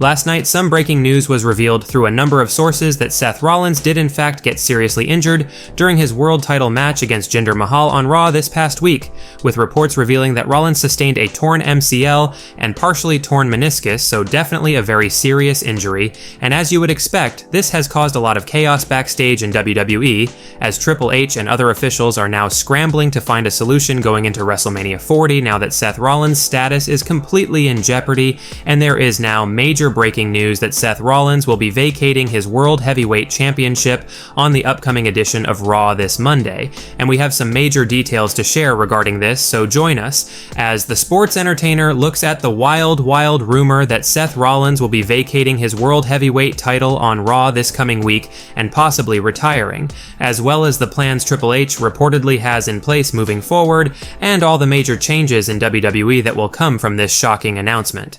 Last night, some breaking news was revealed through a number of sources that Seth Rollins did in fact get seriously injured during his world title match against Jinder Mahal on Raw this past week, with reports revealing that Rollins sustained a torn MCL and partially torn meniscus, so definitely a very serious injury, and as you would expect, this has caused a lot of chaos backstage in WWE, as Triple H and other officials are now scrambling to find a solution going into WrestleMania 40 now that Seth Rollins' status is completely in jeopardy, and there is now major breaking news that Seth Rollins will be vacating his World Heavyweight Championship on the upcoming edition of Raw this Monday, and we have some major details to share regarding this, so join us as the Sports Entertainer looks at the wild rumor that Seth Rollins will be vacating his World Heavyweight title on Raw this coming week and possibly retiring, as well as the plans Triple H reportedly has in place moving forward, and all the major changes in WWE that will come from this shocking announcement.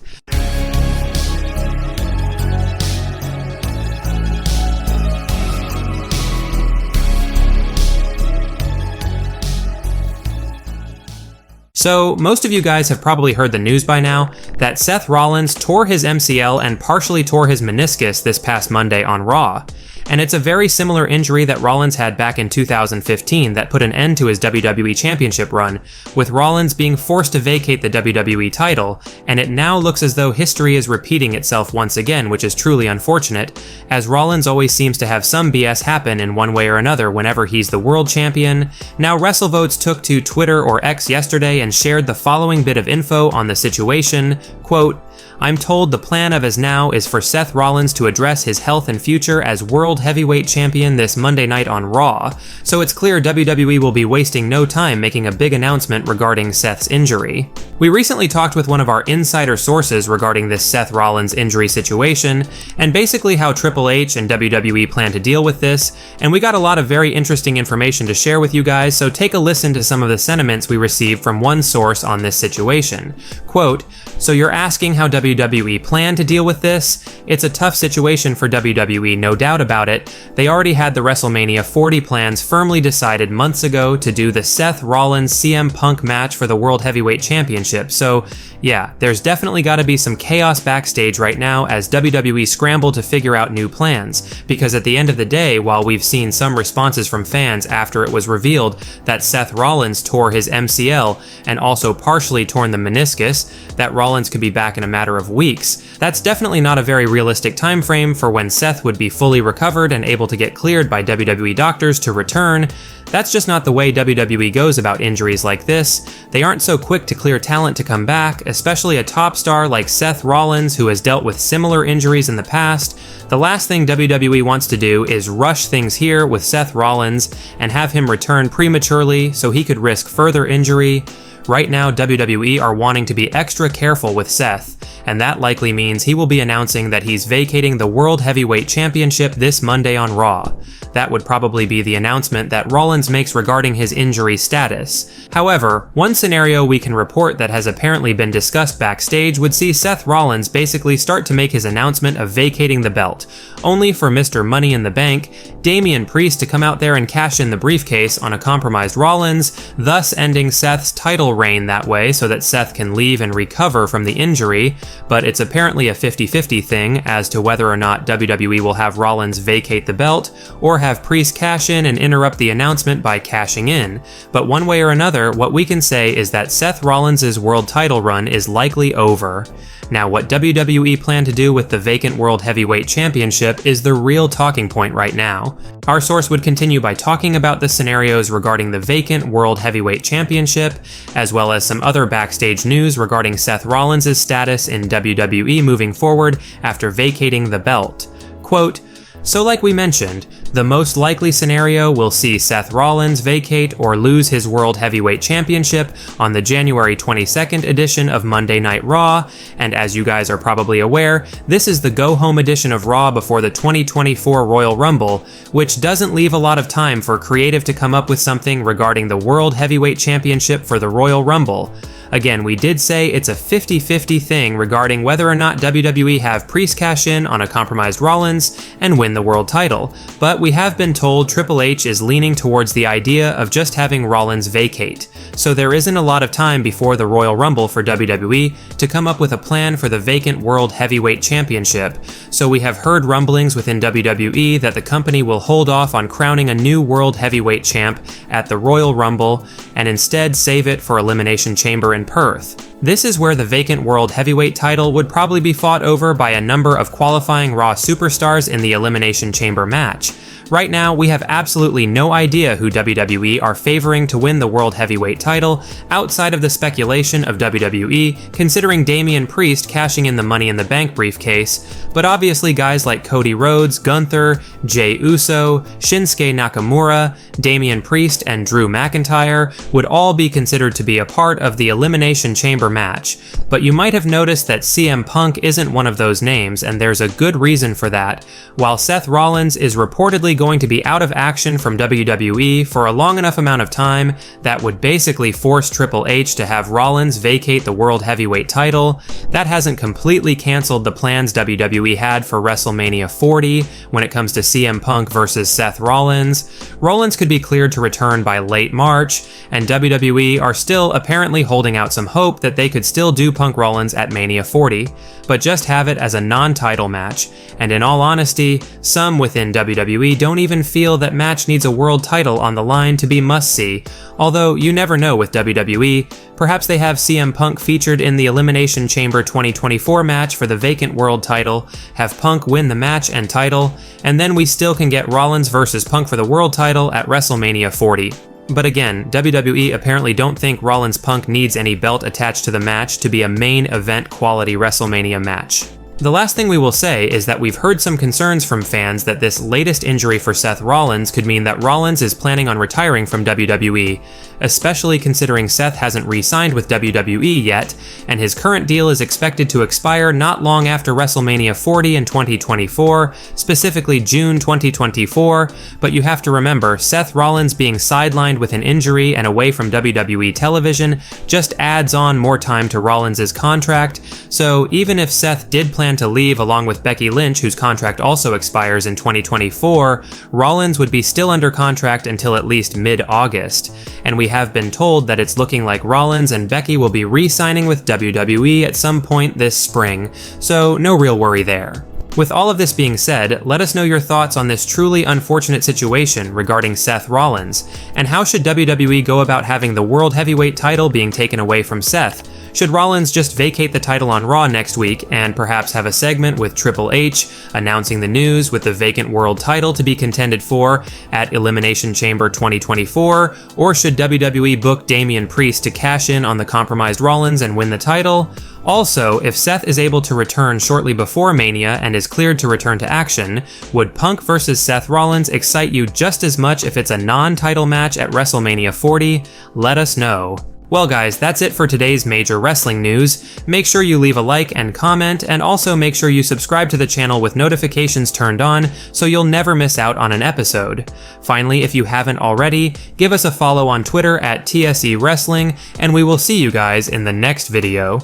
So, most of you guys have probably heard the news by now that Seth Rollins tore his MCL and partially tore his meniscus this past Monday on Raw. And it's a very similar injury that Rollins had back in 2015 that put an end to his WWE Championship run, with Rollins being forced to vacate the WWE title, and it now looks as though history is repeating itself once again, which is truly unfortunate, as Rollins always seems to have some BS happen in one way or another whenever he's the world champion. Now, WrestleVotes took to Twitter or X yesterday and shared the following bit of info on the situation, quote, "I'm told the plan as now is for Seth Rollins to address his health and future as World Heavyweight Champion this Monday night on Raw, so it's clear WWE will be wasting no time making a big announcement regarding Seth's injury." We recently talked with one of our insider sources regarding this Seth Rollins injury situation, and basically how Triple H and WWE plan to deal with this, and we got a lot of very interesting information to share with you guys, so take a listen to some of the sentiments we received from one source on this situation. Quote, "So you're asking how WWE plan to deal with this? It's a tough situation for WWE, no doubt about it. They already had the WrestleMania 40 plans firmly decided months ago to do the Seth Rollins CM Punk match for the World Heavyweight Championship, so yeah, there's definitely gotta be some chaos backstage right now as WWE scramble to figure out new plans, because at the end of the day, while we've seen some responses from fans after it was revealed that Seth Rollins tore his MCL and also partially torn the meniscus, that Rollins could be back in a matter of weeks, that's definitely not a very realistic time frame for when Seth would be fully recovered and able to get cleared by WWE doctors to return. That's just not the way WWE goes about injuries like this. They aren't so quick to clear talent to come back, especially a top star like Seth Rollins who has dealt with similar injuries in the past. The last thing WWE wants to do is rush things here with Seth Rollins and have him return prematurely so he could risk further injury. Right now, WWE are wanting to be extra careful with Seth, and that likely means he will be announcing that he's vacating the World Heavyweight Championship this Monday on Raw. That would probably be the announcement that Rollins makes regarding his injury status. However, one scenario we can report that has apparently been discussed backstage would see Seth Rollins basically start to make his announcement of vacating the belt, only for Mr. Money in the Bank, Damian Priest, to come out there and cash in the briefcase on a compromised Rollins, thus ending Seth's title reign that way so that Seth can leave and recover from the injury, but it's apparently a 50-50 thing as to whether or not WWE will have Rollins vacate the belt or have Priest cash in and interrupt the announcement by cashing in. But one way or another, what we can say is that Seth Rollins' world title run is likely over. Now, what WWE plan to do with the vacant World Heavyweight Championship is the real talking point right now. Our source would continue by talking about the scenarios regarding the vacant World Heavyweight Championship, as well as some other backstage news regarding Seth Rollins' status in WWE moving forward after vacating the belt. Quote, "So like we mentioned, the most likely scenario will see Seth Rollins vacate or lose his World Heavyweight Championship on the January 22nd edition of Monday Night Raw, and as you guys are probably aware, this is the go-home edition of Raw before the 2024 Royal Rumble, which doesn't leave a lot of time for creative to come up with something regarding the World Heavyweight Championship for the Royal Rumble. Again, we did say it's a 50-50 thing regarding whether or not WWE have Priest cash in on a compromised Rollins and win the world title, but we have been told Triple H is leaning towards the idea of just having Rollins vacate. so there isn't a lot of time before the Royal Rumble for WWE to come up with a plan for the vacant World Heavyweight Championship, so we have heard rumblings within WWE that the company will hold off on crowning a new World Heavyweight Champ at the Royal Rumble and instead save it for Elimination Chamber in Perth. This is where the vacant World Heavyweight title would probably be fought over by a number of qualifying Raw superstars in the Elimination Chamber match. Right now, we have absolutely no idea who WWE are favoring to win the World Heavyweight title, outside of the speculation of WWE considering Damian Priest cashing in the Money in the Bank briefcase, but obviously guys like Cody Rhodes, Gunther, Jey Uso, Shinsuke Nakamura, Damian Priest, and Drew McIntyre would all be considered to be a part of the Elimination Chamber match. But you might have noticed that CM Punk isn't one of those names, and there's a good reason for that. While Seth Rollins is reportedly going to be out of action from WWE for a long enough amount of time that would basically force Triple H to have Rollins vacate the World Heavyweight title, that hasn't completely canceled the plans WWE had for WrestleMania 40 when it comes to CM Punk versus Seth Rollins. Rollins could be cleared to return by late March, and WWE are still apparently holding out some hope that they could still do Punk Rollins at Mania 40, but just have it as a non-title match, and in all honesty, some within WWE don't even feel that match needs a world title on the line to be must-see, although you never know with WWE. Perhaps they have CM Punk featured in the Elimination Chamber 2024 match for the vacant world title, have Punk win the match and title, and then we still can get Rollins versus Punk for the world title at WrestleMania 40. But again, WWE apparently don't think Rollins-Punk needs any belt attached to the match to be a main event quality WrestleMania match. The last thing we will say is that we've heard some concerns from fans that this latest injury for Seth Rollins could mean that Rollins is planning on retiring from WWE, especially considering Seth hasn't re-signed with WWE yet, and his current deal is expected to expire not long after WrestleMania 40 in 2024, specifically June 2024, but you have to remember, Seth Rollins being sidelined with an injury and away from WWE television just adds on more time to Rollins' contract, so even if Seth did plan to leave along with Becky Lynch, whose contract also expires in 2024, Rollins would be still under contract until at least mid-August, and we have been told that it's looking like Rollins and Becky will be re-signing with WWE at some point this spring, so no real worry there. With all of this being said, let us know your thoughts on this truly unfortunate situation regarding Seth Rollins, and how should WWE go about having the World Heavyweight title being taken away from Seth? Should Rollins just vacate the title on Raw next week and perhaps have a segment with Triple H announcing the news with the vacant world title to be contended for at Elimination Chamber 2024, or should WWE book Damian Priest to cash in on the compromised Rollins and win the title? Also, if Seth is able to return shortly before Mania and is cleared to return to action, would Punk versus Seth Rollins excite you just as much if it's a non-title match at WrestleMania 40? Let us know. Well guys, that's it for today's major wrestling news. Make sure you leave a like and comment, and also make sure you subscribe to the channel with notifications turned on so you'll never miss out on an episode. Finally, if you haven't already, give us a follow on Twitter at TSE Wrestling, and we will see you guys in the next video.